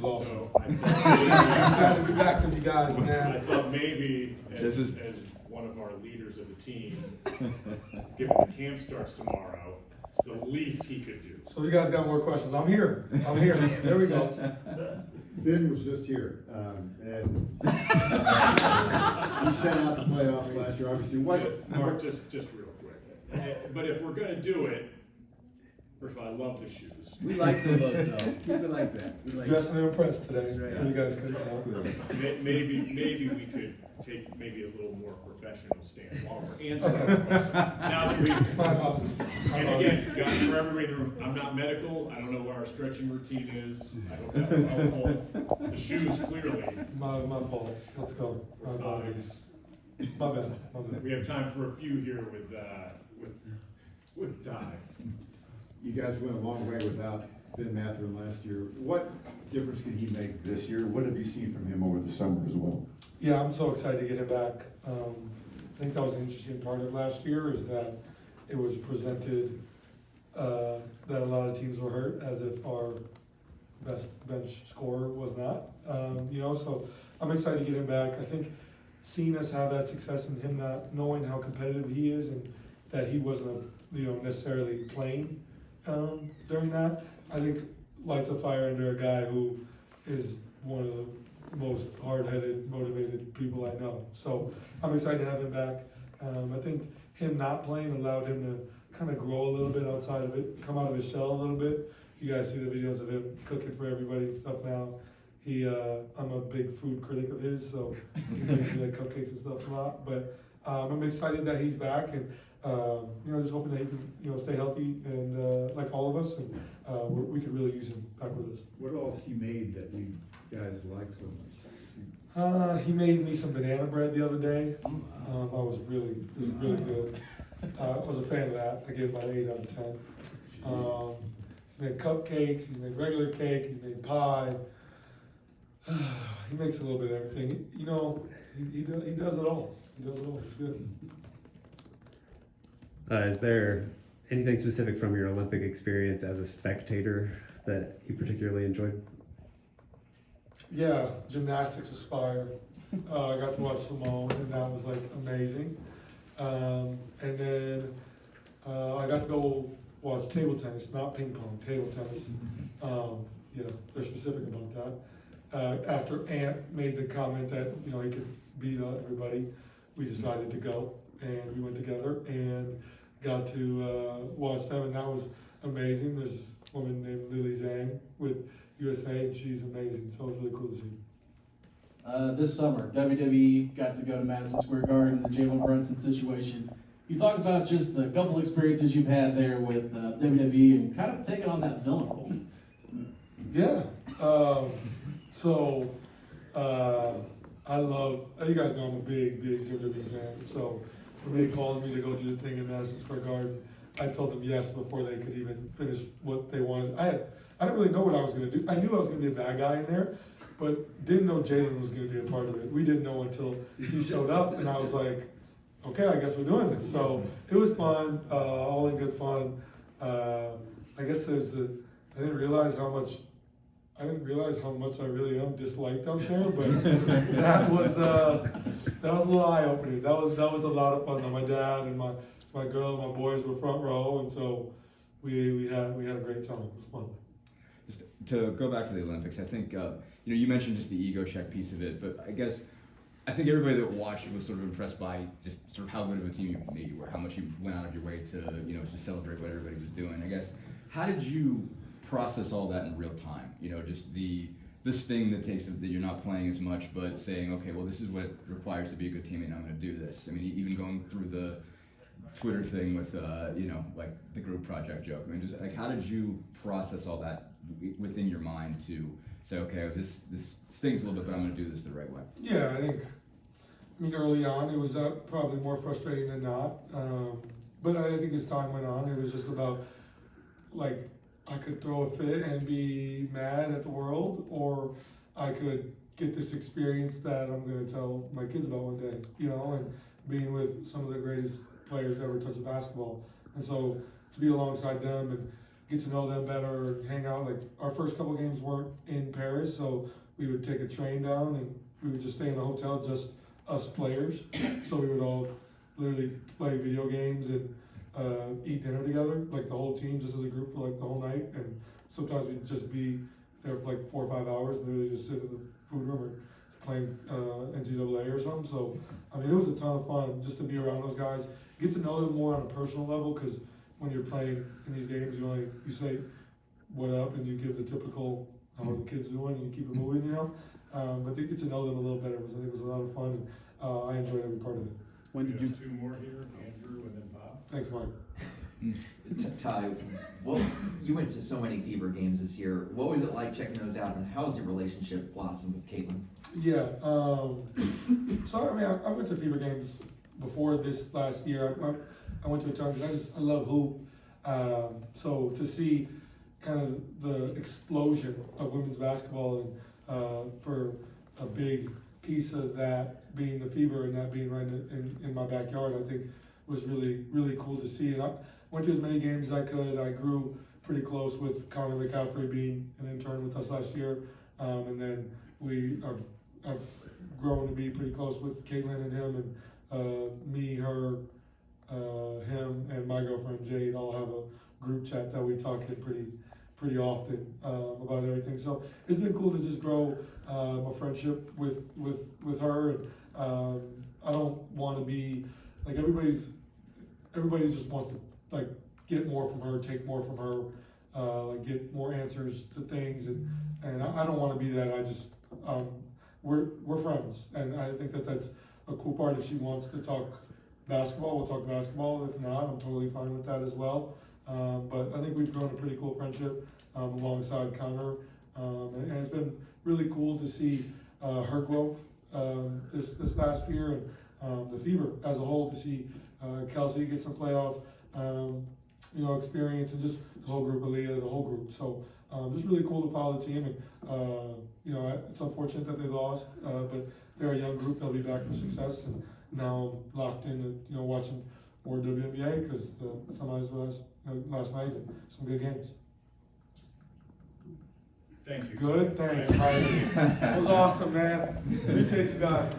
is awesome. So I'm glad to be back with you guys, I man. thought maybe as one of our leaders of the team, given the camp starts tomorrow, the least he could do. So you guys got more questions? I'm here. There we go. Ben was just here, and he sent out the playoffs last year. Obviously, Mark, just real quick. But if we're gonna do it, first of all, I love the shoes. We like the look though. Keep it like that. We like Dressing to impress today. That's right. You guys couldn't tell. Maybe we could take a little more professional stance while we're answering the question. Now that we've, My apologies. and again, guys, for everybody in the room, I'm not medical. I don't know what our stretching routine is. I hope that was helpful. The shoes clearly. My fault. Let's go. My apologies. My bad. We have time for a few here with Ty. you guys went a long way without Ben Mathurin last year. What difference can he make this year? What have you seen from him over the summer as well? Yeah, I'm so excited to get him back. I think that was an interesting part of last year is that it was presented that a lot of teams were hurt as if our best bench scorer was not. So I'm excited to get him back. I think seeing us have that success and him not knowing how competitive he is and that he wasn't, necessarily playing during that, I think lights a fire under a guy who is one of the most hard-headed, motivated people I know. So I'm excited to have him back. I think him not playing allowed him to kind of grow a little bit outside of it, come out of his shell a little bit. You guys see the videos of him cooking for everybody and stuff now. I'm a big food critic of his, so he makes me like cupcakes and stuff a lot. But I'm excited that he's back, and just hoping that he can, stay healthy and like all of us, and we could really use him back with us. What all has he made that you guys like so much? He made me some banana bread the other day. It was really good. I was a fan of that. I gave him about 8 out of 10. He's made cupcakes, he's made regular cake, he's made pie. He makes a little bit of everything. He does it all. He does it all. It's good. Is there anything specific from your Olympic experience as a spectator that you particularly enjoyed? Yeah, gymnastics was fire. I got to watch Simone, and that was like amazing. And then I got to go watch table tennis, not ping pong, table tennis. They're specific about that. After Ant made the comment that he could beat everybody, we decided to go, and we went together and got to watch them, and that was amazing. There's this woman named Lily Zhang with USA, and she's amazing, so it was really cool to see. This summer, WWE got to go to Madison Square Garden, the Jalen Brunson situation. You talk about just the couple experiences you've had there with WWE and kind of taking on that villain role. Yeah. You guys know I'm a big WWE fan. So when they called me to go do the thing in Madison Square Garden, I told them yes before they could even finish what they wanted. I didn't really know what I was going to do. I knew I was going to be a bad guy in there, but didn't know Jalen was going to be a part of it. We didn't know until he showed up, and I was like, okay, I guess we're doing this. So it was fun, all in good fun. I guess I didn't realize how much I really am disliked out there, but that was a little eye opening. That was a lot of fun. Though. My dad and my girl and my boys were front row, and so we had a great time. It was fun. Just to go back to the Olympics, I think you mentioned just the ego check piece of it, but I think everybody that watched was sort of impressed by just sort of how good of a team you were, how much you went out of your way to celebrate what everybody was doing. I guess, how did you process all that in real time? Just this thing that you're not playing as much, but saying, okay, well, this is what it requires to be a good teammate, and I'm going to do this. I mean, even going through the Twitter thing with, like the group project joke. I mean, just like, how did you process all that within your mind to say, okay, this stings a little bit, but I'm going to do this the right way? Yeah, early on it was probably more frustrating than not. But I think as time went on, it was just about, like, I could throw a fit and be mad at the world, or I could get this experience that I'm going to tell my kids about one day, and being with some of the greatest players to ever touch a basketball. And so to be alongside them and get to know them better, hang out. Like our first couple games weren't in Paris, so we would take a train down and we would just stay in the hotel, just us players. So we would all literally play video games and eat dinner together, like the whole team, just as a group for like the whole night. And sometimes we'd just be there for like 4 or 5 hours, literally just sit in the food room or playing NCAA or something. So I mean, it was a ton of fun just to be around those guys, get to know them more on a personal level, because when you're playing in these games, you say what up and you give the typical how are the kids doing and you keep it moving, you know. But to get to know them a little better I think it was a lot of fun, and I enjoyed every part of it. When did you? Two more here, Andrew and then Bob. Thanks, Mike. Ty, well, you went to so many Fever games this year. What was it like checking those out, and how has your relationship blossomed with Caitlin? Yeah, so I mean, I went to Fever games before this last year. I went to a ton because I love hoop. So to see kind of the explosion of women's basketball, and for a big piece of that being the Fever and that being right in my backyard, I think was really, really cool to see. And I went to as many games as I could. I grew pretty close with Connor McCaffrey being an intern with us last year. And then I've grown to be pretty close with Caitlin and him, and me, her, him, and my girlfriend Jade all have a group chat that we talk in pretty often about everything. So it's been cool to just grow a friendship with her. And I don't want to be like everybody just wants to like get more from her, take more from her, like get more answers to things, and I don't want to be that. I just we're friends, and I think that's a cool part. If she wants to talk basketball, we'll talk basketball. If not, I'm totally fine with that as well. But I think we've grown a pretty cool friendship alongside Connor, and it's been really cool to see her growth this last year, and the Fever as a whole, to see Kelsey get some playoff experience, and just the whole group, Aaliyah, the whole group. So just really cool to follow the team, and it's unfortunate that they lost, but they're a young group. They'll be back for success, and now I'm locked in, watching more WNBA because the semis was last night, and some good games. Thank you. Good, thanks, Mike. That was awesome, man. Appreciate you guys.